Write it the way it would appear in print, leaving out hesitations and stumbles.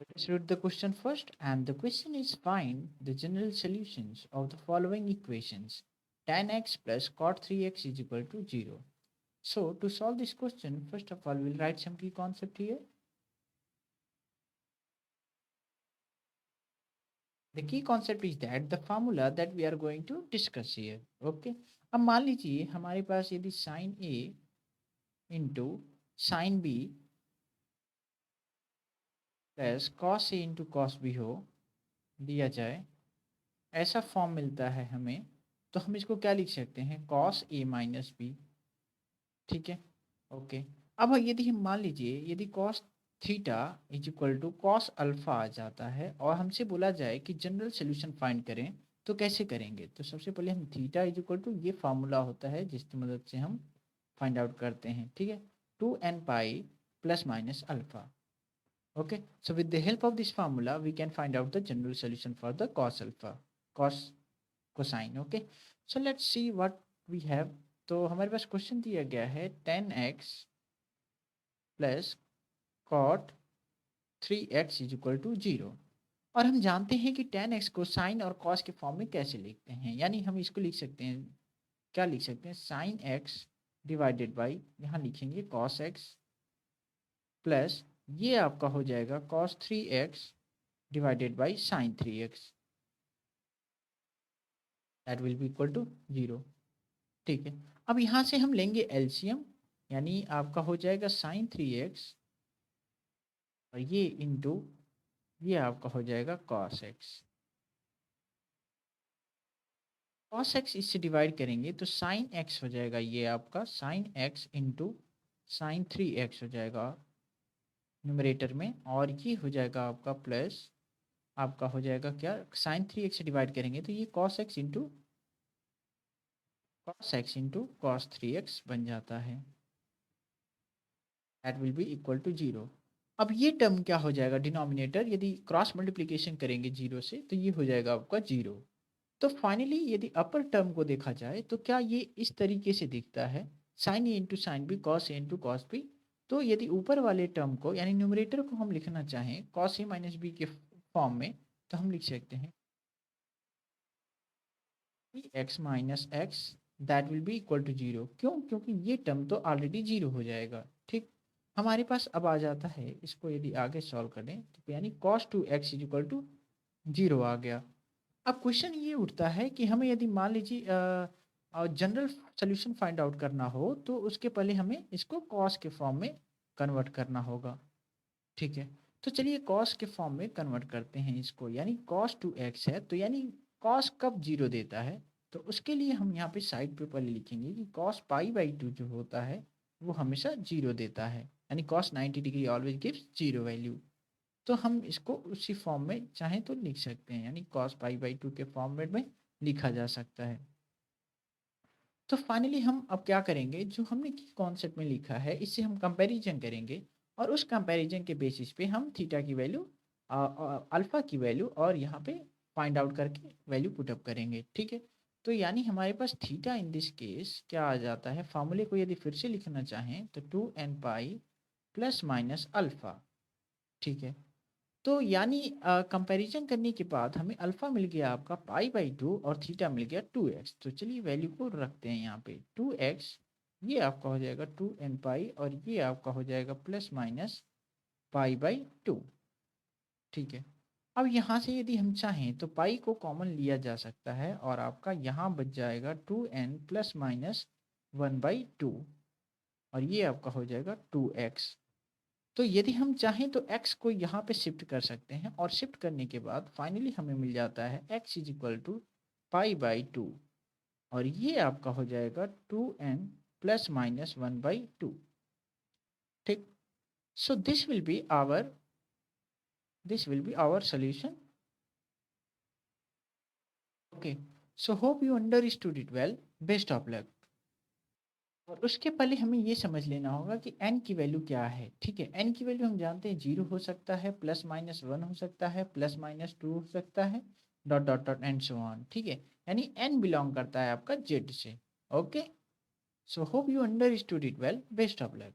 Let's read the question first, and the question is find the general solutions of the following equations. Tan x plus cot 3x is equal to 0. So to solve this question, first of all, we'll write some key concept here. The key concept is that the formula that we are going to discuss here. Okay. अब मान लीजिए हमारे पास यदि sin A into sin B plus cos A into cos B हो दिया जाए, ऐसा form मिलता है हमें, तो हम इसको क्या लिख सकते हैं, cos A माइनस बी। ठीक है, ओके। अब यदि हम मान लीजिए यदि cos theta is equal to cos alpha आ जाता है और हमसे बोला जाए कि जनरल सोल्यूशन फाइंड करें, तो कैसे करेंगे? तो सबसे पहले हम थीटा इज इक्वल टू, ये फार्मूला होता है जिसकी मदद से हम फाइंड आउट करते हैं। ठीक है, 2n pi plus minus alpha. Okay, so with the help of this formula we can find out the general solution for the cos alpha, cos cosine। Okay, so let's see what we have। तो हमारे पास question दिया गया है 10x plus cot 3x is equal to 0, और हम जानते हैं कि 10x को साइन और कॉस के फॉर्म में कैसे लिखते हैं, यानी हम इसको लिख सकते हैं, क्या लिख सकते हैं, साइन एक्स डिवाइडेड बाई, यहाँ लिखेंगे कॉस एक्स, प्लस ये आपका हो जाएगा cos 3x divided by sine 3x, that will be equal to 0। ठीक है, अब यहाँ से हम लेंगे एलसीएम, यानी आपका हो जाएगा साइन 3x और ये इंटू ये आपका हो जाएगा कॉस एक्स। कॉस एक्स इससे डिवाइड करेंगे तो साइन एक्स हो जाएगा, ये आपका sine x into sine 3x हो जाएगा न्यूमरेटर में, और ये हो जाएगा आपका प्लस, आपका हो जाएगा क्या, साइन 3x से डिवाइड करेंगे तो ये cos x into cos 3x बन जाता है, that will be equal to 0। अब ये टर्म क्या हो जाएगा, डिनोमिनेटर यदि क्रॉस मल्टीप्लिकेशन करेंगे 0 से तो ये हो जाएगा आपका 0। तो फाइनली यदि अपर टर्म को देखा जाए तो क्या ये इस तरीके से दिखता है, sign A into sine B cos A into cos B. तो यदि ऊपर वाले टर्म को यानी न्यूमरेटर को हम लिखना चाहें कॉस ए माइनस बी के फॉर्म में, तो हम लिख सकते हैं x minus x, that will be equal to 0। क्यों? क्योंकि ये टर्म तो ऑलरेडी 0 हो जाएगा। ठीक, हमारे पास अब आ जाता है, इसको यदि आगे सॉल्व करें तो यानी cos 2x is equal to 0 आ गया। अब क्वेश्चन ये उठता है कि हमें यदि मान लीजिए जनरल सोल्यूशन फाइंड आउट करना हो तो उसके पहले हमें इसको कॉस के फॉर्म में कन्वर्ट करना होगा। ठीक है, तो चलिए कॉस के फॉर्म में कन्वर्ट करते हैं इसको, यानी cos 2x है, तो यानी cos कब 0 देता है, तो उसके लिए हम यहाँ पे साइड पे पहले लिखेंगे कि cos पाई बाई 2 जो होता है वो हमेशा 0 देता है, यानी cos 90 degree always gives 0 value. तो हम इसको उसी फॉर्म में चाहें तो लिख सकते हैं, यानी cos पाई बाई 2 के फॉर्मेट में लिखा जा सकता है। तो फाइनली हम अब क्या करेंगे, जो हमने की कॉन्सेप्ट में लिखा है इससे हम कंपैरिजन करेंगे, और उस कंपैरिजन के बेसिस पे हम थीटा की वैल्यू, अल्फा की वैल्यू और यहाँ पे फाइंड आउट करके वैल्यू पुटअप करेंगे। ठीक है, तो यानी हमारे पास थीटा इन दिस केस क्या आ जाता है, फार्मूले को यदि फिर से लिखना चाहें तो 2n pi plus minus alpha. ठीक है, तो यानी कंपैरिजन करने के बाद हमें अल्फा मिल गया आपका पाई बाई 2 और थीटा मिल गया 2x। तो चलिए वैल्यू को रखते हैं यहाँ पे 2x, ये आपका हो जाएगा 2n पाई और ये आपका हो जाएगा प्लस माइनस पाई बाई 2। ठीक है, अब यहाँ से यदि हम चाहें तो पाई को कॉमन लिया जा सकता है और आपका यहाँ बच जाएगा 2n प्लस माइनस 1/2, और ये आपका हो जाएगा 2x। तो यदि हम चाहें तो x को यहाँ पे शिफ्ट कर सकते हैं, और शिफ्ट करने के बाद फाइनली हमें मिल जाता है x is equal to pi by 2, और ये आपका हो जाएगा 2n प्लस माइनस 1/2। ठीक, so this will be our solution. Okay, so hope you understood it well, best of luck. और उसके पहले हमें ये समझ लेना होगा कि n की वैल्यू क्या है। ठीक है, n की वैल्यू हम जानते हैं 0 हो सकता है, प्लस माइनस 1 हो सकता है, प्लस माइनस 2 हो सकता है, dot dot dot and so on. ठीक है, यानी n बिलोंग करता है आपका z से। Okay, so hope you understood it well, best of luck.